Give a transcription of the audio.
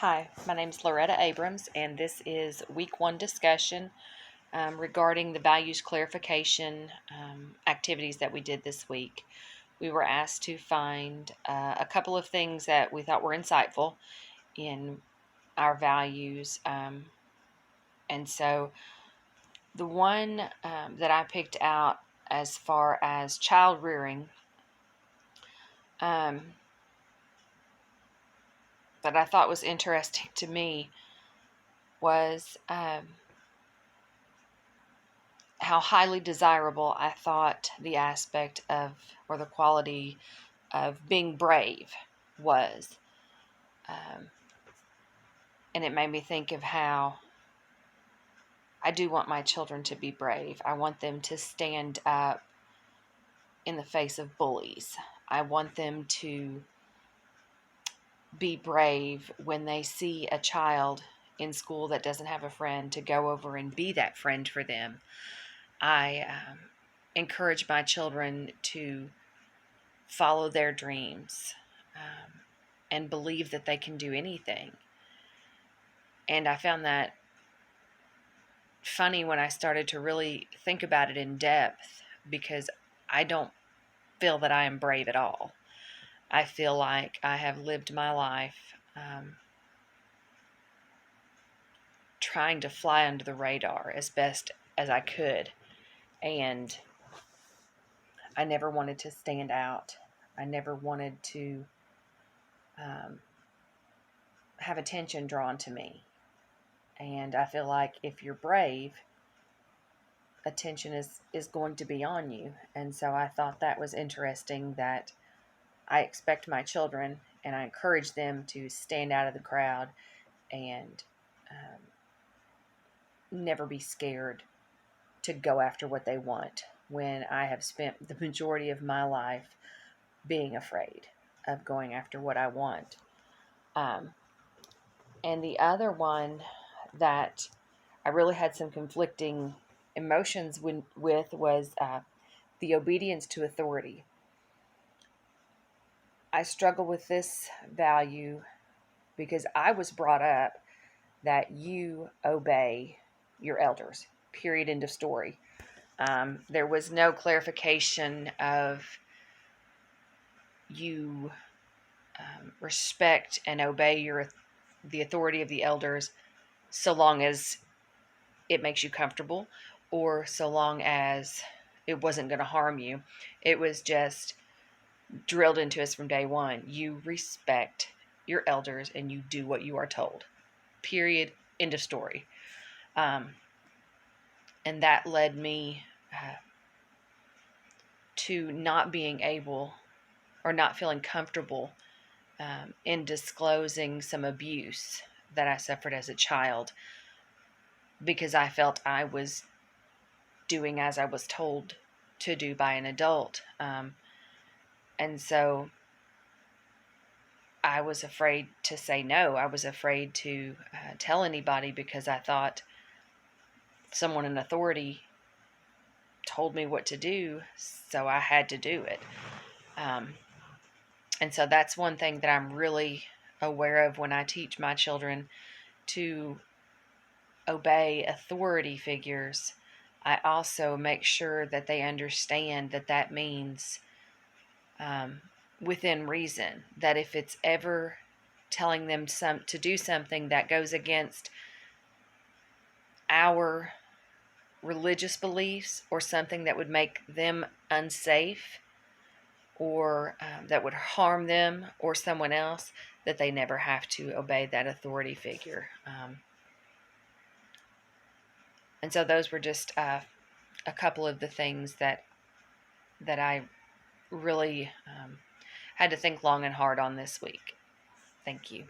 Hi, my name is Loretta Abrams, and this is week one discussion regarding the values clarification activities that we did this week. We were asked to find a couple of things that we thought were insightful in our values. And so the one that I picked out as far as child rearing that I thought was interesting to me was how highly desirable I thought the aspect of, or the quality of being brave was. And it made me think of how I do want my children to be brave. I want them to stand up in the face of bullies. I want them to be brave when they see a child in school that doesn't have a friend, to go over and be that friend for them. I encourage my children to follow their dreams and believe that they can do anything. And I found that funny when I started to really think about it in depth, because I don't feel that I am brave at all. I feel like I have lived my life trying to fly under the radar as best as I could. And I never wanted to stand out. I never wanted to have attention drawn to me. And I feel like if you're brave, attention is going to be on you. And so I thought that was interesting, that I expect my children and I encourage them to stand out of the crowd and never be scared to go after what they want, when I have spent the majority of my life being afraid of going after what I want. And the other one that I really had some conflicting emotions with was the obedience to authority. I struggle with this value because I was brought up that you obey your elders, period, end of story. There was no clarification of you respect and obey the authority of the elders so long as it makes you comfortable, or so long as it wasn't going to harm you. It was just drilled into us from day one. You respect your elders and you do what you are told. Period. End of story. And that led me to not being able, or not feeling comfortable in disclosing some abuse that I suffered as a child, because I felt I was doing as I was told to do by an adult. And so I was afraid to say no. I was afraid to tell anybody, because I thought someone in authority told me what to do, so I had to do it. And so that's one thing that I'm really aware of when I teach my children to obey authority figures. I also make sure that they understand that that means within reason, that if it's ever telling them to do something that goes against our religious beliefs, or something that would make them unsafe, or that would harm them or someone else, that they never have to obey that authority figure. And so those were just a couple of the things that I really had to think long and hard on this week. Thank you.